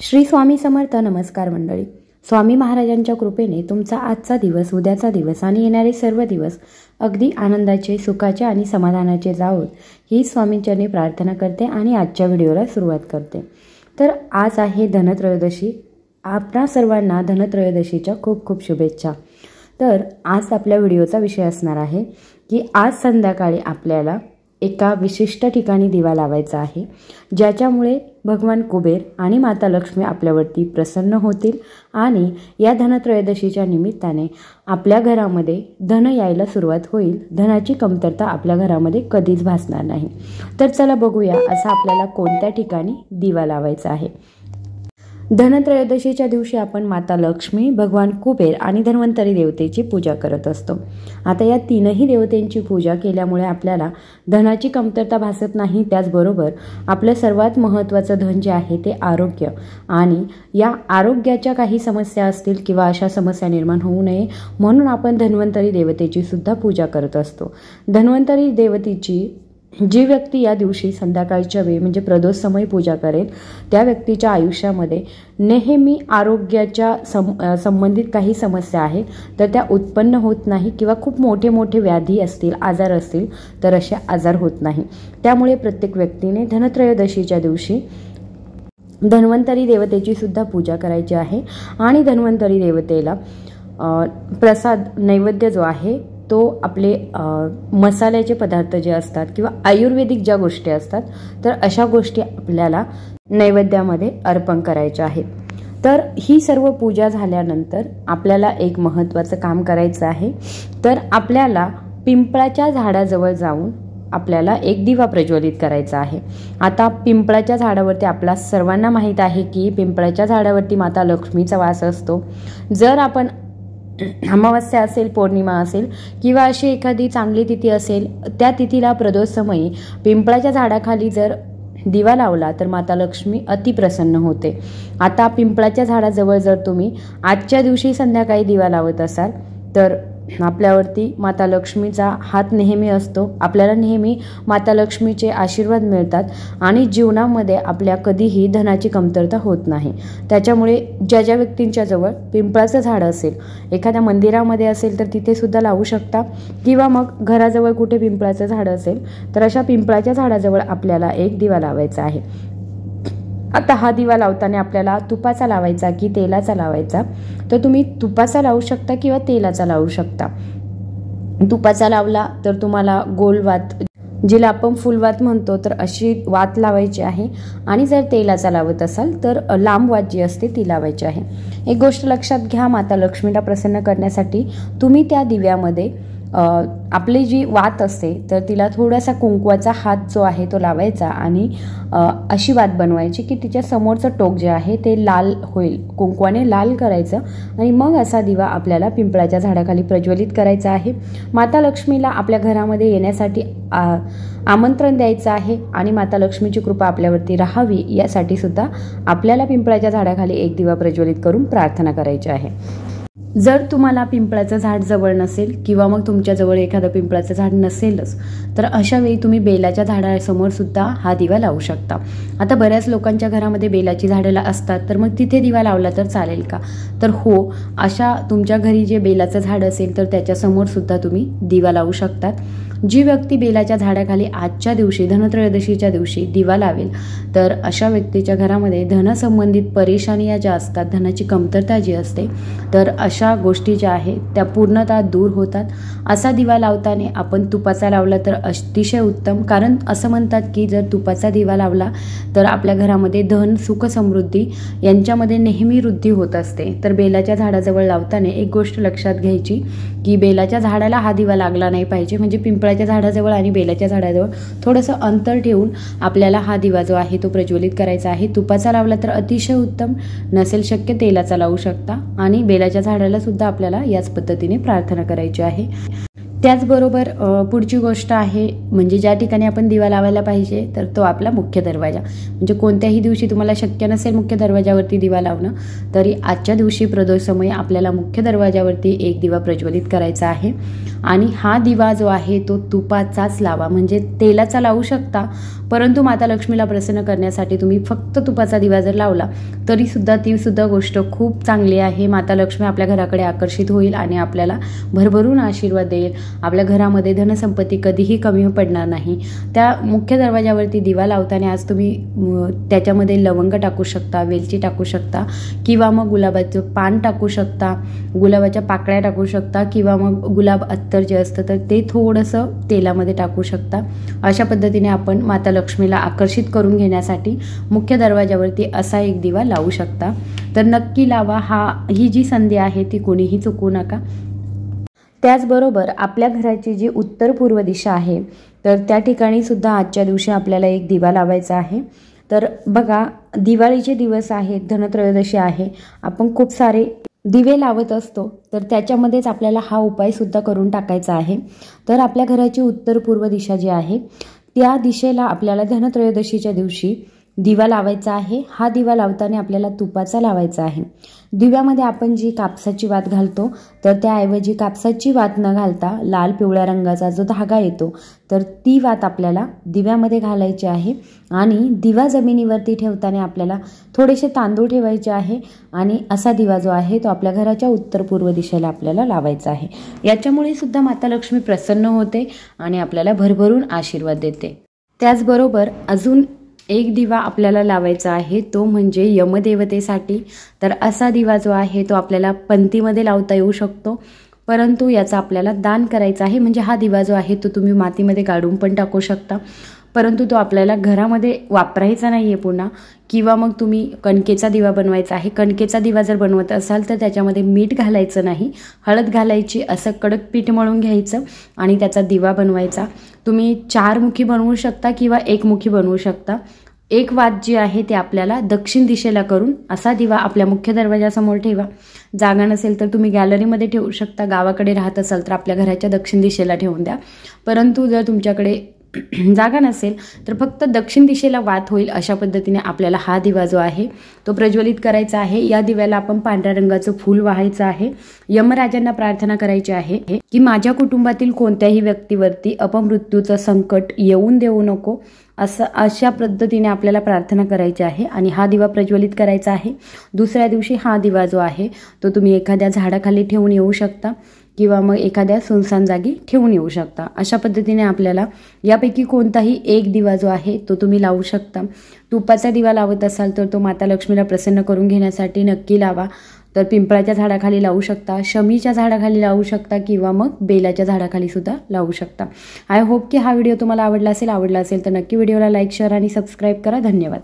श्री स्वामी समर्थ. नमस्कार मंडळी. स्वामी महाराजांच्या कृपेने तुमचा आजचा दिवस, उद्याचा दिवस आणि येणारे सर्व दिवस अगदी आनंदाचे, सुखाचे आणि समाधानाचे जावोत ही स्वामींचरणी प्रार्थना करते आणि आजच्या व्हिडिओला सुरुवात करते. तर आज आहे धनत्रयोदशी. आपणा सर्वांना धनत्रयोदशीच्या खूप खूप शुभेच्छा. तर आज आपल्या व्हिडिओचा विषय असणार आहे की आज संध्याकाळी आपल्याला एका विशिष्ट ठिकाणी दिवा लावायचा आहे, ज्याच्यामुळे भगवान कुबेर आणि माता लक्ष्मी आपल्यावरती प्रसन्न होतील आणि या धनत्रयोदशीच्या निमित्ताने आपल्या घरामध्ये धन यायला सुरुवात होईल. धनाची कमतरता आपल्या घरामध्ये कधीच भासणार नाही. तर चला बघूया असं आपल्याला कोणत्या ठिकाणी दिवा लावायचा आहे. धनत्रयोदशीच्या दिवशी आपण माता लक्ष्मी, भगवान कुबेर आणि धन्वंतरी देवतेची पूजा करत असतो. आता या तीनही देवतेंची पूजा केल्यामुळे आपल्याला धनाची कमतरता भासत नाही. त्याचबरोबर आपलं सर्वात महत्त्वाचं धन जे आहे ते आरोग्य, आणि या आरोग्याच्या काही समस्या असतील किंवा अशा समस्या निर्माण होऊ नये म्हणून आपण धन्वंतरी देवतेची सुद्धा पूजा करत असतो. धन्वंतरी देवतेची जी व्यक्ती या दिवशी संध्याकाळच्या वेळी म्हणजे प्रदोष समय पूजा करेल त्या व्यक्तीच्या आयुष्यामध्ये नेहमी आरोग्याच्या संबंधित काही समस्या आहेत तर त्या उत्पन्न होत नाही, किंवा खूप मोठे मोठे व्याधी असतील, आजार असतील तर असे आजार होत नाही. त्यामुळे प्रत्येक व्यक्तीने धनत्रयोदशीच्या दिवशी धन्वंतरी देवतेची सुद्धा पूजा करायची आहे. आणि धन्वंतरी देवतेला प्रसाद नैवेद्य जो आहे तो आपले मसाल्याचे पदार्थ जे असतात किंवा आयुर्वेदिक ज्या गोष्टी असतात तर अशा गोष्टी आपल्याला नैवेद्यामध्ये अर्पण करायच्या आहेत. तर ही सर्व पूजा झाल्यानंतर आपल्याला एक महत्त्वाचं काम करायचं आहे. तर आपल्याला पिंपळाच्या झाडाजवळ जाऊन आपल्याला एक दिवा प्रज्वलित करायचा आहे. आता पिंपळाच्या झाडावरती आपला सर्वांना माहीत आहे की पिंपळाच्या झाडावरती माता लक्ष्मीचा वास असतो. जर आपण अमावस्या असेल, पौर्णिमा असेल किंवा अशी एखादी चांगली तिथी असेल, त्या तिथीला प्रदोष समयी पिंपळाच्या झाडाखाली जर दिवा लावला तर माता लक्ष्मी अतिप्रसन्न होते. आता पिंपळाच्या झाडाजवळ जर तुम्ही आजच्या दिवशी संध्याकाळी दिवा लावत असाल तर आपल्यावरती माता लक्ष्मीचा हात नेहमी असतो. आपल्याला नेहमी माता लक्ष्मीचे आशीर्वाद मिळतात आणि जीवनामध्ये आपल्या कधीही धनाची कमतरता होत नाही. त्याच्यामुळे ज्या ज्या व्यक्तींच्या जवळ पिंपळाचं झाड असेल, एखाद्या मंदिरामध्ये असेल तर तिथे सुद्धा लावू शकता, किंवा मग घराजवळ कुठे पिंपळाचं झाड असेल तर अशा पिंपळाच्या झाडाजवळ आपल्याला एक दिवा लावायचा आहे. आता हा दिवा लावताना आपल्याला तुपाचा लावायचा की तेलाचा लावायचा, तर तुम्ही तुपाचा लावू शकता किंवा तेलाचा लावू शकता. तुपाचा लावला तर तुम्हाला गोल वात, जिला आपण फुलवात म्हणतो, तर अशी वात लावायची आहे. आणि जर तेलाचा लावत असाल तर लांब वात जी असते ती लावायची आहे. एक गोष्ट लक्षात घ्या, माता लक्ष्मीला प्रसन्न करण्यासाठी तुम्ही त्या दिव्यामध्ये आपली जी वात असते तर तिला थोडासा कुंकवाचा हात जो आहे तो लावायचा आणि अशी वात बनवायची की तिच्या समोरचं टोक जे आहे ते लाल होईल, कुंकवाने लाल करायचं, आणि मग असा दिवा आपल्याला पिंपळाच्या झाडाखाली प्रज्वलित करायचा आहे. माता लक्ष्मीला आपल्या घरामध्ये येण्यासाठी आमंत्रण द्यायचं आहे आणि माता लक्ष्मीची कृपा आपल्यावरती राहावी यासाठी सुद्धा आपल्याला पिंपळाच्या झाडाखाली एक दिवा प्रज्वलित करून प्रार्थना करायची आहे. जर तुम्हाला पिंपळाचं झाड जवळ नसेल किंवा मग तुमच्याजवळ एखादं पिंपळाचं झाड नसेलच तर अशा वेळी तुम्ही बेलाच्या झाडासमोर सुद्धा हा दिवा लावू शकता. आता बऱ्याच लोकांच्या घरामध्ये बेलाची झाडं असतात, तर मग तिथे दिवा लावला तर चालेल का? तर हो, अशा तुमच्या घरी जे बेलाचं झाड असेल तर त्याच्यासमोर सुद्धा तुम्ही दिवा लावू शकतात. जी व्यक्ती बेलाच्या झाडाखाली आजच्या दिवशी धनत्रयोदशीच्या दिवशी दिवा लावेल तर अशा व्यक्तीच्या घरामध्ये धनासंबंधित परेशानी ज्या असतात, धनाची कमतरता जी असते, तर अशा गोष्टी ज्या आहेत त्या पूर्णतः दूर होतात. असा दिवा लावताना आपण तुपाचा लावला तर अतिशय उत्तम, कारण असं म्हणतात की जर तुपाचा दिवा लावला तर आपल्या घरामध्ये धन, सुख, समृद्धी यांच्यामध्ये नेहमी वृद्धी होत असते. तर बेलाच्या झाडाजवळ लावताना एक गोष्ट लक्षात घ्यायची की बेलाच्या झाडाला हा दिवा लागला नाही पाहिजे, म्हणजे पिंपळाच्या झाडाजवळ आणि बेलाच्या झाडाजवळ थोडंसं अंतर ठेवून आपल्याला हा दिवा जो आहे तो प्रज्वलित करायचा आहे. तुपाचा लावला तर अतिशय उत्तम, नसेल शक्य तेलाचा लावू शकता. आणि बेलाच्या झाडाला सुद्धा आपल्याला याच पद्धतीने प्रार्थना करायची आहे त्याचबरोबर पुढची गोष्ट आहे म्हणजे ज्या ठिकाणी आपण दिवा लावायला पाहिजे तर तो आपला मुख्य दरवाजा, म्हणजे कोणत्याही दिवशी तुम्हाला शक्य नसेल मुख्य दरवाजावरती दिवा लावणं, तरी आजच्या दिवशी प्रदोष समयी आपल्याला मुख्य दरवाजावरती एक दिवा प्रज्वलित करायचा आहे. आणि हा दिवा जो आहे तो तुपाचाच लावा, म्हणजे तेलाचा लावू शकता, परंतु माता लक्ष्मीला प्रसन्न करण्यासाठी तुम्ही फक्त तुपाचा दिवा जर लावला तरीसुद्धा तीसुद्धा गोष्ट खूप चांगली आहे. माता लक्ष्मी आपल्या घराकडे आकर्षित होईल आणि आपल्याला भरभरून आशीर्वाद देईल. आपल्या घरामध्ये धनसंपत्ती कधीही कमी पडणार नाही. त्या मुख्य दरवाजावरती दिवा लावताना आज तुम्ही त्याच्यामध्ये लवंग टाकू शकता, वेलची टाकू शकता, किंवा मग गुलाबाचं पान टाकू शकता, गुलाबाच्या पाकळ्या टाकू शकता, किंवा मग गुलाब अत्तर जे असतं तर ते थोडंसं तेलामध्ये टाकू शकता. अशा पद्धतीने आपण माता लक्ष्मीला आकर्षित करून घेण्यासाठी मुख्य दरवाजावरती असा एक दिवा लावू शकता. तर नक्की लावा. ही जी संधी आहे ती कोणीही चुकवू नका. त्याचबरोबर आपल्या घराची जी उत्तर पूर्व दिशा आहे तर त्या ठिकाणी सुद्धा आजच्या दिवशी आपल्याला एक दिवा लावायचा आहे. तर बघा, दिवाळीचे दिवस आहेत, धनत्रयोदशी आहे, आपण खूप सारे दिवे लावत असतो, तर त्याच्यामध्येच आपल्याला हा उपायसुद्धा करून टाकायचा आहे. तर आपल्या घराची उत्तर पूर्व दिशा जी आहे त्या दिशेला आपल्याला धनत्रयोदशीच्या दिवशी दिवा लावायचा आहे. हा दिवा लावताना आपल्याला तुपाचा लावायचा आहे. दिव्यामध्ये आपण जी कापसाची वात घालतो तर त्याऐवजी कापसाची वात न घालता लाल पिवळ्या रंगाचा जो धागा येतो तर ती वात आपल्याला दिव्यामध्ये घालायची आहे. आणि दिवा जमिनीवरती ठेवताना आपल्याला थोडेसे तांदूळ ठेवायचे आहे आणि असा दिवा जो आहे तो आपल्या घराच्या उत्तर पूर्व दिशेला आपल्याला लावायचा आहे. याच्यामुळे सुद्धा माता लक्ष्मी प्रसन्न होते आणि आपल्याला भरभरून आशीर्वाद देते. त्याचबरोबर अजून एक दिवा आपल्याला लावायचा आहे, तो म्हणजे यमदेवतेसाठी. तर असा दिवा जो आहे तो आपल्याला पंतीमध्ये लावता येऊ शकतो, परंतु याचा आपल्याला दान करायचा आहे. म्हणजे हा दिवा जो आहे तो तुम्ही मातीमध्ये गाडून पण टाकू शकता, परंतु तो आपल्याला घरामध्ये वापरायचा नाही आहे पुन्हा. किंवा मग तुम्ही कणकेचा दिवा बनवायचा आहे. कणकेचा दिवा जर बनवत असाल तर त्याच्यामध्ये मीठ घालायचं नाही, हळद घालायची, असं कडक पीठ मळून घ्यायचं आणि त्याचा दिवा बनवायचा. तुम्ही 4 मुखी बनवू शकता किंवा 1 मुखी बनवू शकता. एक वात जी आहे ते आपल्याला दक्षिण दिशेला करून असा दिवा आपल्या मुख्य दरवाजासमोर ठेवा. जागा नसेल तर तुम्ही गॅलरीमध्ये ठेवू शकता. गावाकडे राहत असाल तर आपल्या घराच्या दक्षिण दिशेला ठेवून द्या. परंतु जर तुमच्याकडे जागा नसेल तर फक्त दक्षिण दिशेला वात होईल अशा पद्धतीने आपल्याला हा दिवा जो आहे तो प्रज्वलित करायचा आहे. या दिव्याला आपण पांढऱ्या रंगाचं फूल वाहायचं आहे. यमराजांना प्रार्थना करायची आहे की माझ्या कुटुंबातील कोणत्याही व्यक्तीवरती अपमृत्यूचं संकट येऊन देऊ नको, अशा पद्धतीने आपल्याला प्रार्थना करायची आहे आणि हा दिवा प्रज्वलित करायचा आहे. दुसऱ्या दिवशी हा दिवा जो आहे तो तुम्ही एखाद्या झाडाखाली ठेवून येऊ शकता किंवा मग एखाद्या सुनसान जागी ठेवून येऊ शकता. अशा पद्धतीने आपल्याला यापैकी कोणताही एक दिवा जो आहे तो तुम्ही लावू शकता. तुपाचा दिवा लावत असाल तर तो माता लक्ष्मीला प्रसन्न करून घेण्यासाठी नक्की लावा. तर पिंपळाच्या झाडाखाली लावू शकता, शमीच्या झाडाखाली लावू शकता किंवा मग बेलाच्या झाडाखाली सुद्धा लावू शकता. आय होप की हा व्हिडिओ तुम्हाला आवडला असेल तर नक्की व्हिडिओला लाईक, शेअर आणि सबस्क्राईब करा. धन्यवाद.